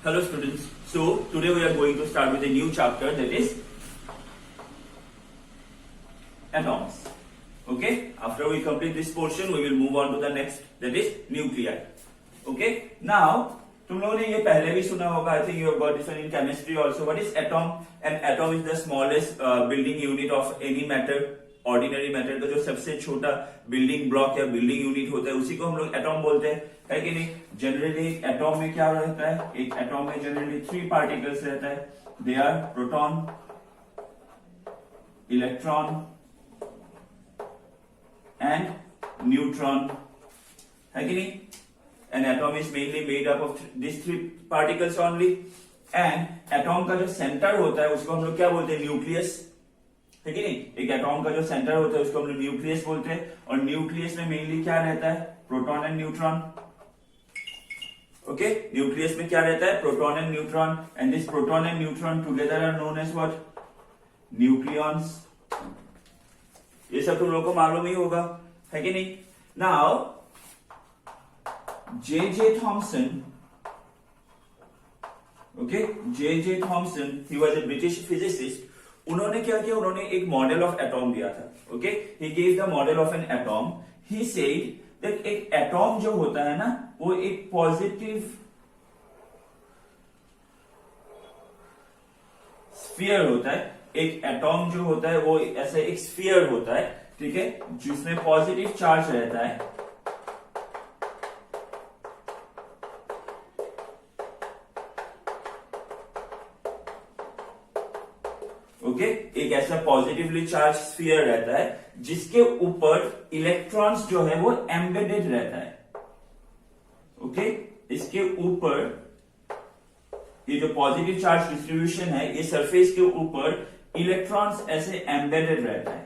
Hello students. So today we are going to start with a new chapter, that is atoms. Okay. After we complete this portion, we will move on to the next, that is nuclei. Okay. Now तुम लोगों ने ये पहले भी सुना होगा. I think you have got this one in chemistry also. What is atom? An atom is the smallest building unit of any matter. Ordinary matter का जो सबसे छोटा बिल्डिंग ब्लॉक या बिल्डिंग यूनिट होता है उसी को हम लोग एटॉम बोलते हैं, है कि नहीं. जनरली एटॉम में क्या रहता है, एक एटॉम में जनरली 3 पार्टिकल्स रहता है. They are proton, electron and neutron, है कि नहीं. An atom is mainly made up of this 3 particles only. And atom का जो सेंटर होता है उसको हम लोग क्या बोलते हैं, न्यूक्लियस, है कि नहीं. एक एटॉम का जो सेंटर होता है उसको हम लोग न्यूक्लियस बोलते हैं. और न्यूक्लियस में मेनली क्या रहता है, proton and neutron. Okay, nucleus में क्या रहता है, proton and neutron. And this proton and neutron together are known as what, nucleons. ये सब तुम लोगों को मालूम ही होगा, है कि नहीं. Now J Thomson, okay, J Thomson, he was a British physicist. उन्होंने क्या किया, उन्होंने एक मॉडल ऑफ एटॉम दिया था. Okay, he gave the model of an atom. He said that एक एटॉम जो होता है ना वो एक पॉजिटिव स्फीयर होता है. एक एटॉम जो होता है वो ऐसे एक स्फीयर होता है, ठीक है, जिसमें पॉजिटिव चार्ज रहता है. ओके, एक ऐसा पॉजिटिवली चार्ज स्फीयर रहता है जिसके ऊपर इलेक्ट्रॉन्स जो है वो एम्बेडेड रहता है. ओके, इसके ऊपर ये जो पॉजिटिव चार्ज डिस्ट्रीब्यूशन है, ये सरफेस के ऊपर इलेक्ट्रॉन्स ऐसे एम्बेडेड रहता है.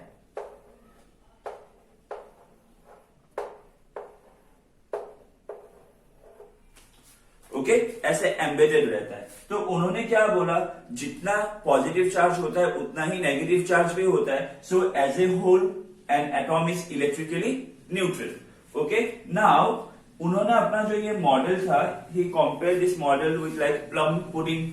ओके, ऐसे एम्बेडेड रहता है. तो उन्होंने क्या बोला, जितना पॉजिटिव चार्ज होता है उतना ही नेगेटिव चार्ज भी होता है. So as a whole an atom is electrically neutral. Okay, now उन्होंने अपना जो ये मॉडल था, he compare this model with like plum pudding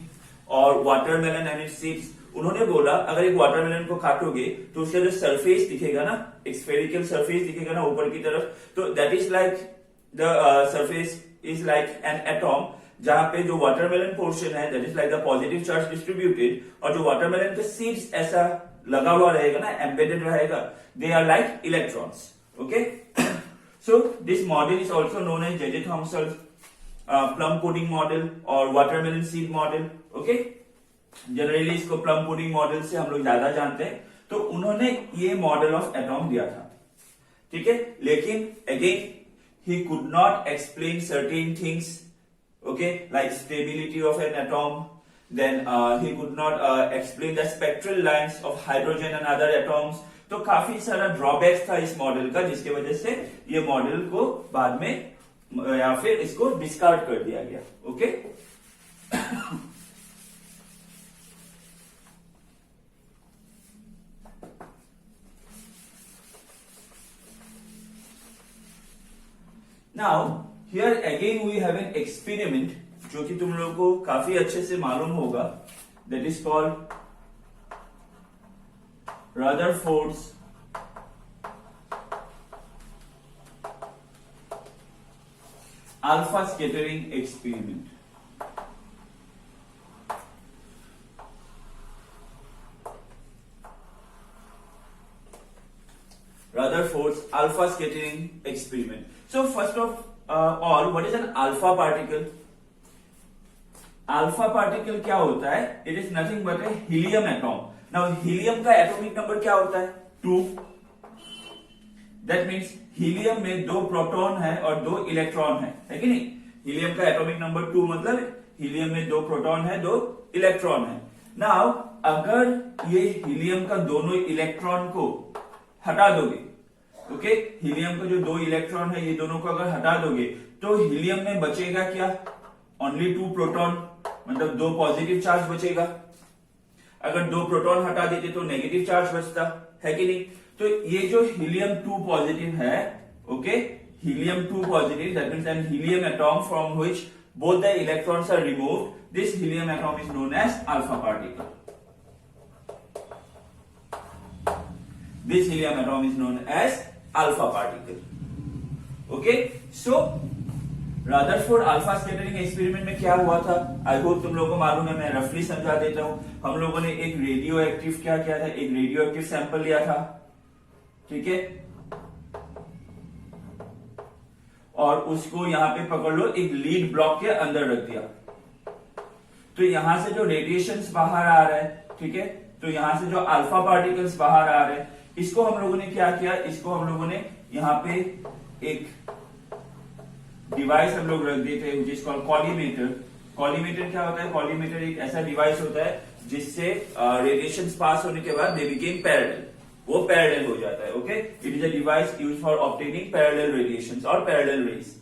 और वाटरमेलन एंड इट्स सीड्स. उन्होंने बोला अगर एक वाटरमेलन को काटोगे तो उसका जो सरफेस दिखेगा ना, एक स्फेरिकल सरफेस दिखेगा ना ऊपर की तरफ, तो that is like the surface is like an atom. जहां पे जो वाटरमेलन पोर्शन है that is like the positive charge distributed, और जो वाटरमेलन के सीड्स ऐसा लगा हुआ रहेगा ना, एम्बेडेड रहेगा, they are like electrons. Okay, so this model is also known as J Thomson plum pudding model और watermelon seed model. Okay, generally इसको प्लम पुडिंग मॉडल से हम लोग ज्यादा जानते हैं. तो उन्होंने ये मॉडल ऑफ एटॉम दिया था, ठीक है. लेकिन again he could not explain certain things, okay, like stability of an atom. Then he could not explain the spectral lines of hydrogen and other atoms. तो काफी सारा ड्रॉबैक्स था इस मॉडल का, जिसके वजह से ये मॉडल को बाद में या फिर इसको डिस्कार्ड कर दिया गया. Okay, now here again we have an experiment जो कि तुम लोगों को काफी अच्छे से मालूम होगा. That is called Rutherford's alpha scattering experiment. Rutherford's alpha scattering experiment. So first of all, what is an alpha particle? Alpha particle क्या होता है? It is nothing but a helium atom. Now helium का atomic number क्या होता है? 2. That means helium में 2 proton है और 2 इलेक्ट्रॉन है कि नहीं. helium का atomic number 2 मतलब helium में 2 प्रोटॉन है, 2 इलेक्ट्रॉन है. Now अगर ये helium का दोनों इलेक्ट्रॉन को हटा दोगे, ओके, हीलियम का जो 2 इलेक्ट्रॉन है ये दोनों को अगर हटा दोगे तो हीलियम में बचेगा क्या, ओनली 2 प्रोटॉन, मतलब 2 पॉजिटिव चार्ज बचेगा. अगर 2 प्रोटॉन हटा देते तो नेगेटिव चार्ज बचता, है कि नहीं. तो ये जो हीलियम 2 पॉजिटिव है, okay, helium 2 positive, that means an helium atom from which both the electrons are removed, this helium atom is known as alpha particle. This helium atom is known as alpha particle. Okay, so Rutherford alpha scattering experiment में क्या हुआ था, I hope तुम लोगों को मालूम है, मैं रफली समझा देता हूं. हम लोगों ने एक रेडियो एक्टिव क्या किया था, एक रेडियो एक्टिव सैंपल लिया था, ठीक है, और उसको यहां पे पकड़ लो, एक लीड ब्लॉक के अंदर रख दिया. तो यहां से जो रेडिएशंस बाहर आ रहा है, ठीक है, तो यहां से जो अल्फा पार्टिकल्स बाहर आ रहे हैं, इसको हम लोगों ने क्या किया, इसको हम लोगों ने यहां पे एक डिवाइस हम लोग रख देते हैं जिसको कॉलीमेटर. कॉलीमेटर क्या होता है, कॉलीमेटर एक ऐसा डिवाइस होता है जिससे रेडिएशंस पास होने के बाद दे बिकेम पैरेलल, वो पैरेलल हो जाता है. Okay, it is a device used for obtaining parallel radiations और पैरेलल रेज.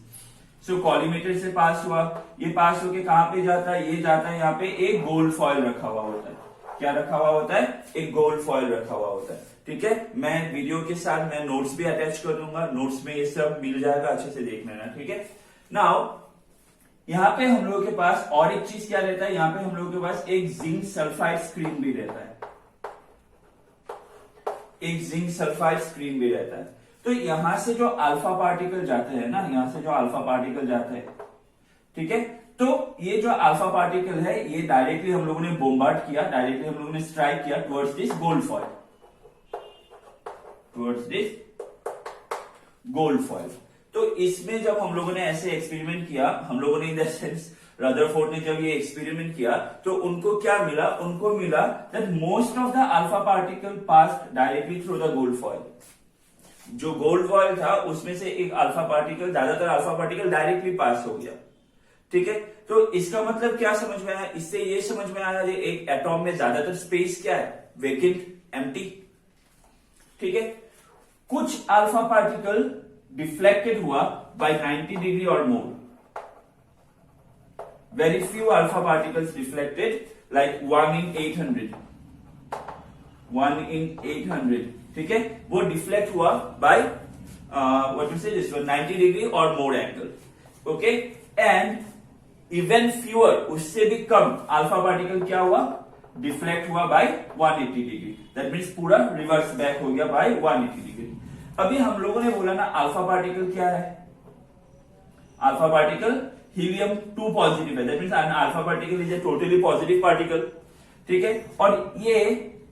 सो कॉलीमेटर से पास हुआ, ये पास होके कहां पे जाता है, ये जाता है यहाँ पे एक गोल्ड फॉयल रखा हुआ होता है. क्या रखा हुआ होता है, एक गोल्ड फॉयल रखा हुआ होता है. ठीक है, मैं वीडियो के साथ मैं नोट्स भी अटैच कर दूंगा, नोट्स में ये सब मिल जाएगा, अच्छे से देख लेना. ठीक है, नाउ यहाँ पे हम लोगों के पास और एक चीज क्या रहता है, यहाँ पे हम लोगों के पास एक जिंक सल्फाइड स्क्रीन भी रहता है, एक जिंक सल्फाइड स्क्रीन भी रहता है. तो यहां से जो अल्फा पार्टिकल जाते हैं ना, यहां से जो अल्फा पार्टिकल जाते हैं, ठीक है, तो ये जो अल्फा पार्टिकल है ये डायरेक्टली हम लोगों ने बोम्बार्ड किया, डायरेक्टली हम लोगों ने स्ट्राइक किया towards this gold foil, towards this gold foil. तो इसमें जब हम लोगों ने ऐसे एक्सपेरिमेंट किया, हम लोगों ने इन द सेंस रदरफोर्ड ने जब ये एक्सपेरिमेंट किया, तो उनको क्या मिला, उनको मिला that most of the alpha particle passed directly through the gold foil. जो गोल्ड फॉयल था उसमें से एक अल्फा पार्टिकल, ज्यादातर अल्फा पार्टिकल डायरेक्टली पास हो गया. ठीक है, तो इसका मतलब क्या समझ में आया, इससे ये समझ में आया कि एक एटॉम में ज्यादातर स्पेस क्या है, वेकेंट, एम्प्टी. ठीक है, कुछ अल्फा पार्टिकल डिफ्लेक्टेड हुआ by 90 degree or more. Very few alpha particles deflected, like 1 in 800. 1 in 800. ठीक है, वो डिफ्लेक्ट हुआ by what you say this one 90 degree or more angle. Okay, and even fewer, उससे भी कम अल्फा पार्टिकल क्या हुआ, deflect हुआ by 180 degree. That means पूरा रिवर्स बैक हो गया by 180 degree. अभी हम लोगों ने बोला ना अल्फा पार्टिकल क्या है, अल्फा पार्टिकल हीलियम 2 पॉजिटिव है, that means an alpha particle is a totally positive particle. ठीक है, और ये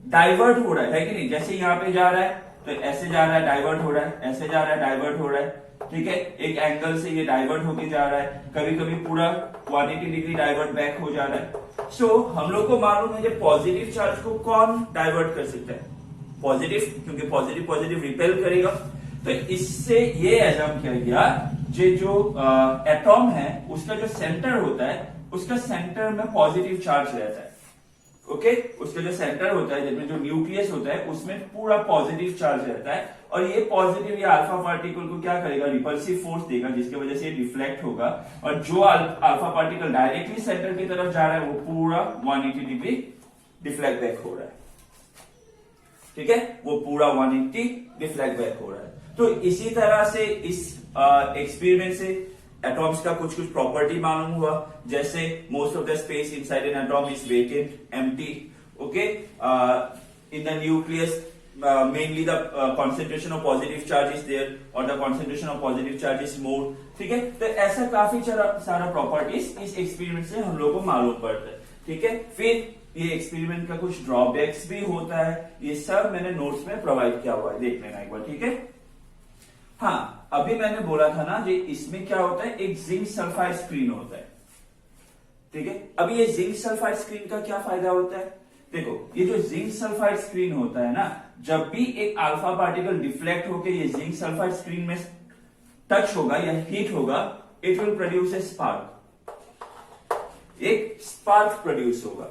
डाइवर्ट हो रहा है कि नहीं, जैसे यहां पे जा रहा है तो ऐसे जा रहा है, डाइवर्ट हो रहा है, ऐसे जा रहा है, डाइवर्ट हो रहा है. ठीक है, एक एंगल से ये डाइवर्ट होके जा रहा है, कभी कभी पूरा 180 डिग्री डाइवर्ट बैक हो जा रहा है. सो हम लोग को मालूम है कि पॉजिटिव चार्ज को कौन डाइवर्ट कर सकता है, पॉजिटिव, क्योंकि पॉजिटिव पॉजिटिव रिपेल करेगा. तो इससे ये एजम किया गया जो एटॉम है उसका जो सेंटर होता है, उसका सेंटर में पॉजिटिव चार्ज रहता है. ओके, उसका जो सेंटर होता है, जिसमें जो न्यूक्लियस होता है उसमें पूरा पॉजिटिव चार्ज रहता है, और ये पॉजिटिव या अल्फा पार्टिकल को क्या करेगा, रिपल्सिव फोर्स देगा, जिसकी वजह से डिफ्लेक्ट होगा, और जो अल्फा पार्टिकल डायरेक्टली सेंटर की तरफ जा रहा है वो पूरा 180 डिग्री डिफ्लेक्ट बैक हो रहा है. ठीक है, वो पूरा 180 डिफ्लेक्ट बैक हो रहा है. तो इसी तरह से इस एक्सपेरिमेंट से एटॉम्स का कुछ कुछ प्रॉपर्टी मालूम हुआ, जैसे most of the space inside an atom is vacant, empty. Okay, in the nucleus mainly the concentration of positive charge is there और the concentration of positive charge is more. ठीक है, तो ऐसा काफी सारा प्रॉपर्टीज इस एक्सपेरिमेंट से हम लोग को मालूम पड़ता है. ठीक है, फिर ये एक्सपेरिमेंट का कुछ ड्रॉबैक्स भी होता है, ये सब मैंने नोट्स में प्रोवाइड किया हुआ है, देख लेना एक बार. ठीक है, हाँ, अभी मैंने बोला था ना जी, इसमें क्या होता है, एक जिंक सल्फाइड स्क्रीन होता है. ठीक है, अभी ये जिंक सल्फाइड स्क्रीन का क्या फायदा होता है, देखो, ये जो जिंक सल्फाइड स्क्रीन होता है ना, जब भी एक अल्फा पार्टिकल डिफ्लेक्ट होकर ये जिंक सल्फाइड स्क्रीन में टच होगा या हिट होगा, it will produce a spark, एक स्पार्क प्रोड्यूस होगा.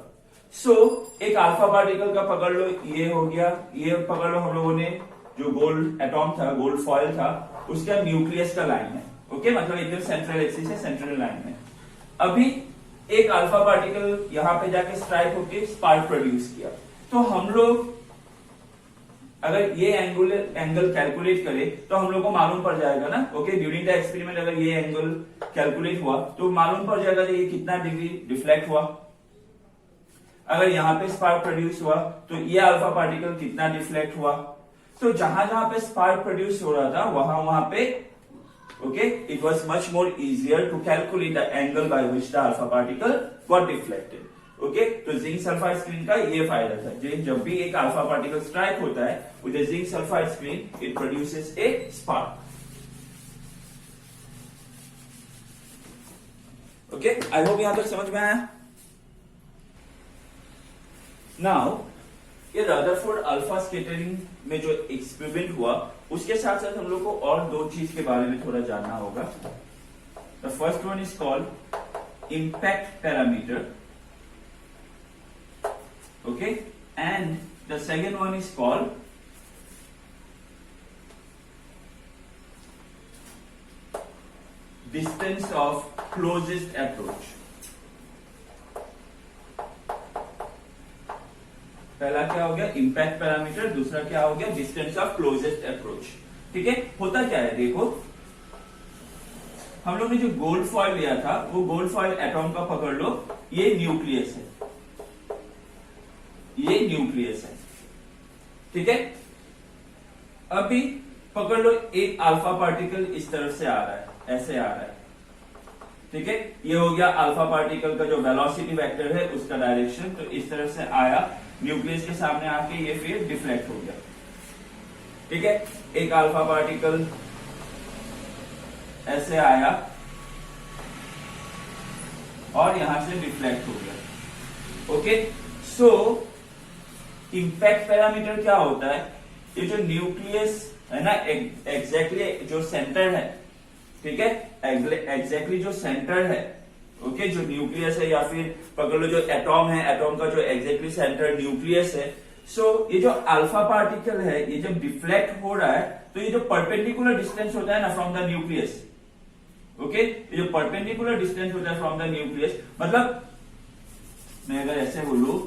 सो एक अल्फा पार्टिकल का पकड़ लो, ये हो गया, ये पकड़ लो, हम लोगों ने जो गोल्ड एटॉम था, गोल्ड फॉयल था, उसका न्यूक्लियस का लाइन है. ओके, मतलब एकदम सेंट्रल एक्सिस है, सेंट्रल लाइन है. अभी एक अल्फा पार्टिकल यहां पे जाके स्ट्राइक होके स्पार्क प्रोड्यूस किया, तो हम लोग अगर ये एंगल कैलकुलेट करे तो हम लोग को मालूम पड़ जाएगा ना, ओके, ड्यूरिंग द एक्सपेरिमेंट अगर ये एंगल कैलकुलेट हुआ तो मालूम पड़ जाएगा कि ये कितना डिग्री डिफ्लेक्ट हुआ। अगर यहाँ पे स्पार्क प्रोड्यूस हुआ तो ये अल्फा पार्टिकल कितना डिफ्लेक्ट हुआ। तो जहां जहां पे स्पार्क प्रोड्यूस हो रहा था वहां पे okay, it was much more easier to calculate the angle by which the alpha particle got deflected. Okay, तो जिंक सल्फाइड स्क्रीन का ये फायदा था, जब भी एक अल्फा पार्टिकल स्ट्राइक होता है with a zinc sulphide screen it produces A spark. Okay, I hope यहां तक समझ में आया। नाउ ये रदरफोर्ड अल्फा स्कैटरिंग में जो एक्सपेरिमेंट हुआ उसके साथ साथ हम लोग को और दो चीज के बारे में थोड़ा जानना होगा। The first one is called impact parameter, okay, and the second one is called distance of closest approach. पहला क्या हो गया इम्पैक्ट पैरामीटर, दूसरा क्या हो गया डिस्टेंस ऑफ क्लोजेस्ट अप्रोच। ठीक है, होता क्या है देखो, हम लोग ने जो गोल्ड फॉइल लिया था वो गोल्ड फॉइल एटॉम का पकड़ लो, ये न्यूक्लियस है, ये न्यूक्लियस है। ठीक है, अभी पकड़ लो एक अल्फा पार्टिकल इस तरफ से आ रहा है, ऐसे आ रहा है। ठीक है, ये हो गया अल्फा पार्टिकल का जो वेलोसिटी वेक्टर है उसका डायरेक्शन, तो इस तरफ से आया न्यूक्लियस के सामने आके ये फिर डिफ्लेक्ट हो गया। ठीक है, एक अल्फा पार्टिकल ऐसे आया और यहां से डिफ्लेक्ट हो गया। ओके, सो इम्पैक्ट पैरामीटर क्या होता है, ये जो न्यूक्लियस है ना एग्जैक्टली जो सेंटर है, ठीक है, एग्जैक्टली जो सेंटर है, ओके, जो न्यूक्लियस है या फिर पकड़ लो जो एटॉम है, एटॉम का जो एग्जैक्टली सेंटर न्यूक्लियस है। सो ये जो अल्फा पार्टिकल है ये जब डिफ्लेक्ट हो रहा है तो ये जो परपेंडिकुलर डिस्टेंस होता है ना फ्रॉम द न्यूक्लियस, ओके, ये जो परपेंडिकुलर डिस्टेंस होता है फ्रॉम द न्यूक्लियस, मतलब मैं अगर ऐसे बोलूं,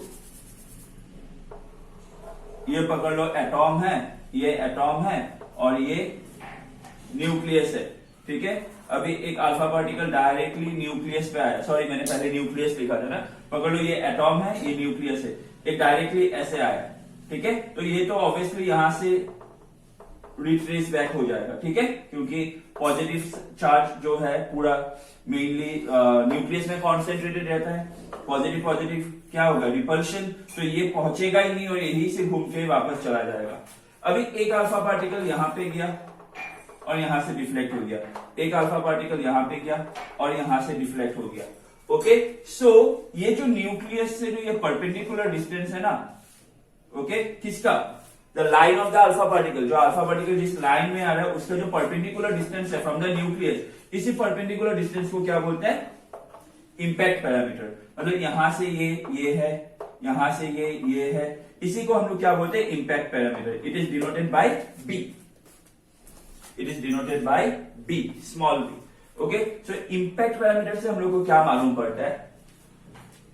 ये पकड़ लो एटॉम है, ये एटॉम है और ये न्यूक्लियस है। ठीक है, अभी एक अल्फा पार्टिकल डायरेक्टली न्यूक्लियस पे आया, सॉरी मैंने पहले न्यूक्लियस लिखा था ना, पकड़ लो ये एटॉम है, ये न्यूक्लियस है, एक डायरेक्टली ऐसे आया। ठीक है, तो ये तो ऑब्वियसली यहां से रिट्रेस बैक हो जाएगा। ठीक है, क्योंकि पॉजिटिव चार्ज जो है पूरा मेनली न्यूक्लियस में कॉन्सेंट्रेटेड रहता है, पॉजिटिव पॉजिटिव क्या होगा रिपल्शन, तो ये पहुंचेगा ही नहीं और यही से घूम के वापस चला जाएगा। अभी एक अल्फा पार्टिकल यहां पे गया और यहां से डिफ्लेक्ट हो गया, एक अल्फा पार्टिकल यहां पे गया और यहां से डिफ्लेक्ट हो गया। ओके, सो ये जो न्यूक्लियस से जो ये परपेंडिकुलर डिस्टेंस है ना, ओके, किसका, the line of the alpha particle, जो अल्फा पार्टिकल जिस लाइन में आ रहा है उसका जो परपेंडिकुलर डिस्टेंस है फ्रॉम द न्यूक्लियस, इसी परपेंडिकुलर डिस्टेंस को क्या बोलते हैं इम्पैक्ट पैरामीटर। मतलब यहां से ये है, यहां से ये है, इसी को हम लोग क्या बोलते हैं impact parameter. It is denoted by b, it is denoted by b, small b. Okay, so impact parameter से हम लोग को क्या मालूम पड़ता है,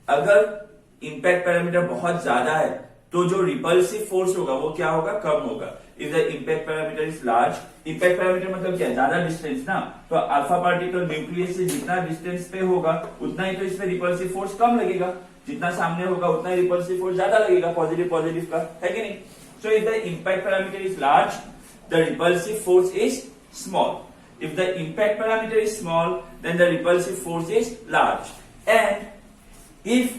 अगर इम्पैक्ट पैरामीटर बहुत ज्यादा है तो जो रिपल्सिव फोर्स होगा वो क्या होगा, कम होगा। If the impact parameter is large, impact parameter मतलब क्या है, ज्यादा डिस्टेंस ना, तो अल्फा पार्टिकल न्यूक्लियस से जितना डिस्टेंस पे होगा उतना ही तो इसमें रिपल्सिव फोर्स कम लगेगा, जितना सामने होगा उतना ही रिपल्सिव फोर्स ज्यादा लगेगा पॉजिटिव पॉजिटिव का, है कि नहीं। So if the impact parameter is large, the repulsive force is small. If the impact parameter is small, then the repulsive force is large. And if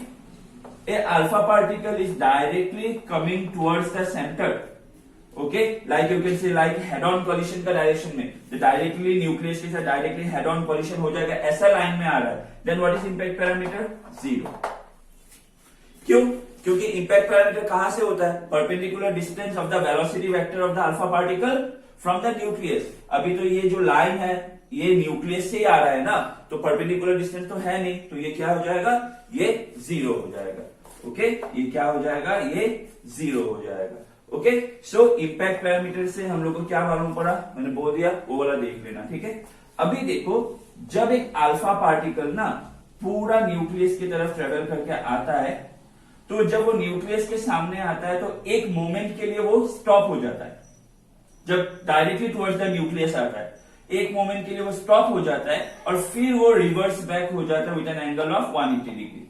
a alpha particle is directly coming towards the center, okay, like you can say like head-on collision का direction में, तो directly nucleus के साथ directly head-on collision हो जाएगा, ऐसा line में आ रहा है, then what is impact parameter? 0. क्यों? क्योंकि इम्पैक्ट पैरामीटर कहां से होता है, perpendicular distance of the velocity vector of the alpha particle from the nucleus. अभी तो ये जो लाइन है ये न्यूक्लियस से ही आ रहा है ना, तो परपेंडिकुलर डिस्टेंस तो है नहीं, तो ये क्या हो जाएगा, ये 0 हो जाएगा। ओके, ये क्या हो जाएगा, ये 0 हो जाएगा। ओके, सो इम्पैक्ट पैरामीटर से हम लोग को क्या मालूम पड़ा, मैंने बोल दिया, वो वाला देख लेना। ठीक है, अभी देखो जब एक अल्फा पार्टिकल ना पूरा न्यूक्लियस की तरफ ट्रेवल करके आता है तो जब वो न्यूक्लियस के सामने आता है तो एक मोमेंट के लिए वो स्टॉप हो जाता है। जब डायरेक्टली टुवर्ड्स द न्यूक्लियस आता है एक मोमेंट के लिए वो स्टॉप हो जाता है और फिर वो रिवर्स बैक हो जाता है with an angle of 180 degree,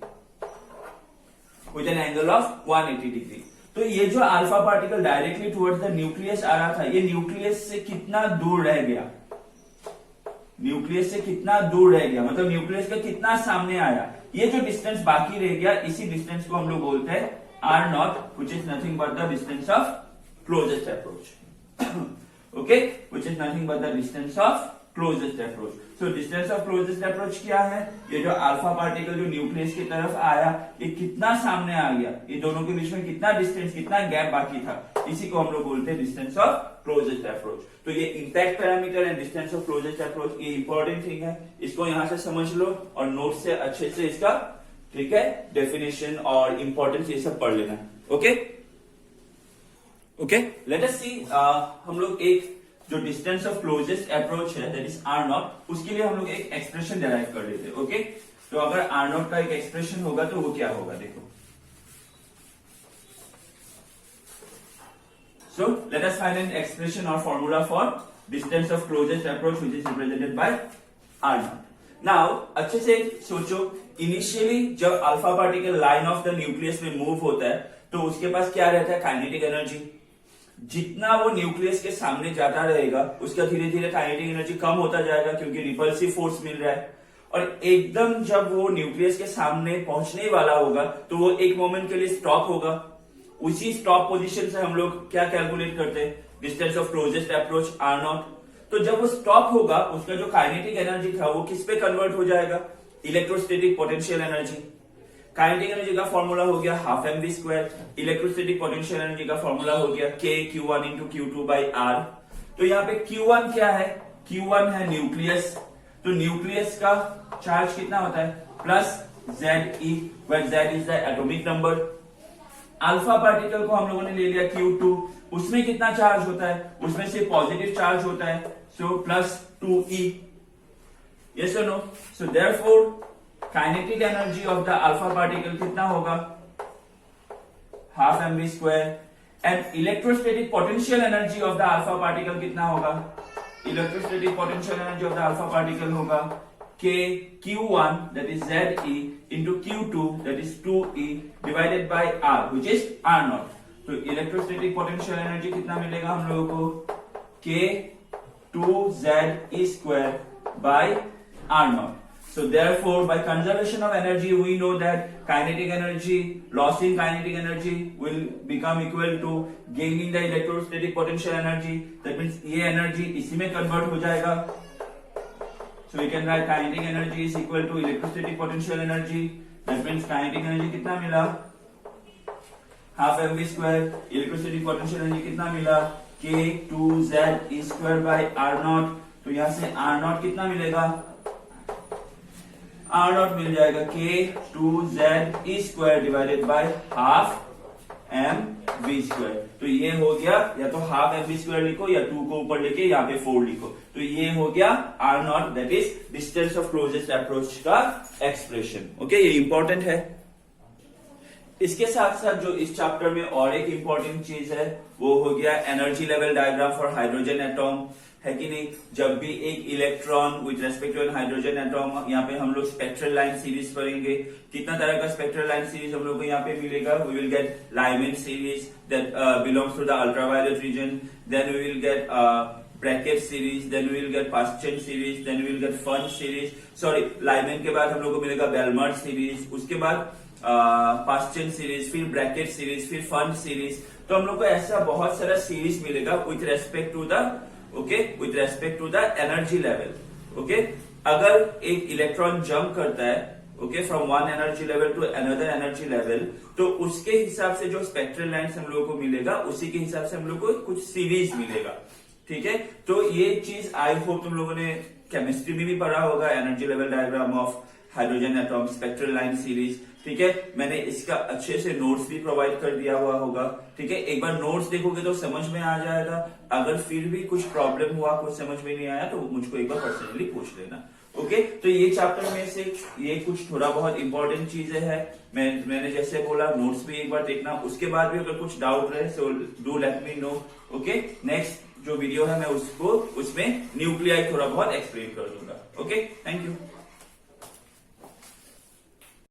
with an angle of 180 degree. तो ये जो alpha particle directly towards the nucleus आ रहा था, ये न्यूक्लियस से कितना दूर रह गया, न्यूक्लियस से कितना दूर रह गया, मतलब न्यूक्लियस का कितना सामने आया, ये जो डिस्टेंस बाकी रह गया, इसी डिस्टेंस को हम लोग बोलते हैं r naught, which is nothing but the distance of closest approach. Okay, which is nothing but the distance of closest approach. So distance of closest approach क्या है, ये जो अल्फा पार्टिकल जो न्यूक्लियस की तरफ आया, ये कितना सामने आ गया, ये दोनों के बीच में कितना डिस्टेंस, कितना गैप बाकी था, इसी को हम लोग बोलते हैं डिस्टेंस ऑफ क्लोजेस्ट अप्रोच। तो ये impact parameter and distance of closest approach, ये इंपॉर्टेंट थिंग है, इसको यहां से समझ लो और नोट से अच्छे से इसका, ठीक है, डेफिनेशन और इंपॉर्टेंस ये सब पढ़ लेना। ओके ओके, लेट अस सी, हम लोग एक जो डिस्टेंस ऑफ क्लोजेस्ट अप्रोच है दैट इज आर नॉट, उसके लिए हम लोग एक एक्सप्रेशन डिराइव कर लेते हैं। ओके, तो अगर आर नॉट का एक एक्सप्रेशन होगा तो वो क्या होगा, देखो। So let us find an expression और formula for distance of closest approach which is represented by R naught. Now अच्छे से सोचो, इनिशियली जब alpha particle line of the nucleus में मूव होता है तो उसके पास क्या रहता है, काइनेटिक एनर्जी। जितना वो न्यूक्लियस के सामने जाता रहेगा उसका धीरे धीरे काइनेटिक एनर्जी कम होता जाएगा क्योंकि रिपल्सिव फोर्स मिल रहा है, और एकदम जब वो न्यूक्लियस के सामने पहुंचने वाला होगा तो वो एक मोमेंट के लिए स्टॉप होगा। उसी स्टॉप पोजीशन से हम लोग क्या कैलकुलेट करते हैं, distance of closest approach r naught. तो जब वो स्टॉप होगा उसका जो काइनेटिक एनर्जी था वो किस पे कन्वर्ट हो जाएगा, electrostatic potential energy. Kinetic energy का फॉर्मूला हो गया half m v square, electrostatic potential energy का फॉर्मूला हो गया के Q1 into Q2 by are. तो यहाँ पे Q1 क्या है, Q1 है न्यूक्लियस, तो न्यूक्लियस का चार्ज कितना होता है, plus ZE, where Z is the atomic number. Alpha particle को हम लोगों ने ले लिया Q2, उसमें कितना चार्ज होता है, उसमें से पॉजिटिव चार्ज होता है, सो प्लस 2E। यस और no, so therefore kinetic energy of the alpha particle कितना होगा, half m v square, and electrostatic potential energy of the alpha particle कितना होगा, electrostatic potential energy of the alpha particle होगा k Q1 that is ZE into Q2 that is 2E divided by R which is R naught। तो electrostatic potential energy कितना मिलेगा हम लोगों को, K2ZE square by R naught। So therefore, by conservation of energy, we know that kinetic energy, loss in kinetic energy will become equal to gaining the electrostatic potential energy. That means ये energy इसी में convert हो जाएगा। So we can write kinetic energy is equal to electrostatic potential energy. That means kinetic energy कितना मिला, half mv square, electrostatic potential energy कितना मिला, K2Z E square by R naught। तो यहाँ से R naught कितना मिलेगा, आर नॉट मिल जाएगा K2Z E square divided by half m v square. तो ये हो गया, या तो हाफ एम वी स्क्वायर लिखो या 2 को ऊपर लेके यहाँ पे 4 लिखो। तो ये हो गया r naught, that is distance of closest approach का एक्सप्रेशन। ओके, ये इंपॉर्टेंट है। इसके साथ साथ जो इस चैप्टर में और एक इंपॉर्टेंट चीज है वो हो गया energy level diagram for hydrogen atom, है कि नहीं। जब भी एक electron with respect to an hydrogen atom, यहाँ पे हम लोग स्पेक्ट्रल लाइन सीरीज पढ़ेंगे। कितना तरह का स्पेक्ट्रल लाइन सीरीज हम लोग को यहाँ पे मिलेगा, we will get Lyman series that belongs to the ultraviolet region, then we will get Brackett series, then we will get Paschen series, then we will get Pfund series. Sorry, Lyman के बाद हम लोग को मिलेगा बेलमर्ट series, उसके बाद Paschen series, फिर Brackett series, फिर फन सीरीज। तो हम लोग को ऐसा बहुत सारा सीरीज मिलेगा with respect to the with respect to the energy level। okay, अगर एक इलेक्ट्रॉन जंप करता है from one energy level to another energy level, तो उसके हिसाब से जो स्पेक्ट्रल लाइन्स हम लोगों को मिलेगा उसी के हिसाब से हम लोग को कुछ सीरीज मिलेगा। ठीक है, तो ये चीज आई होप तुम लोगों ने केमिस्ट्री में भी पढ़ा होगा, energy level diagram of hydrogen atom, spectral line series. ठीक है, मैंने इसका अच्छे से नोट्स भी प्रोवाइड कर दिया हुआ होगा। ठीक है, एक बार नोट्स देखोगे तो समझ में आ जाएगा। अगर फिर भी कुछ प्रॉब्लम हुआ, कुछ समझ में नहीं आया तो मुझको एक बार पर्सनली पूछ लेना। ओके तो ये चैप्टर में से ये कुछ थोड़ा बहुत इंपॉर्टेंट चीजें हैं। मैंने जैसे बोला नोट्स भी एक बार देखना, उसके बाद भी अगर कुछ डाउट रहे so do let me know. Okay next जो वीडियो है मैं उसमें न्यूक्लियाई थोड़ा बहुत एक्सप्लेन कर दूंगा। Okay thank you.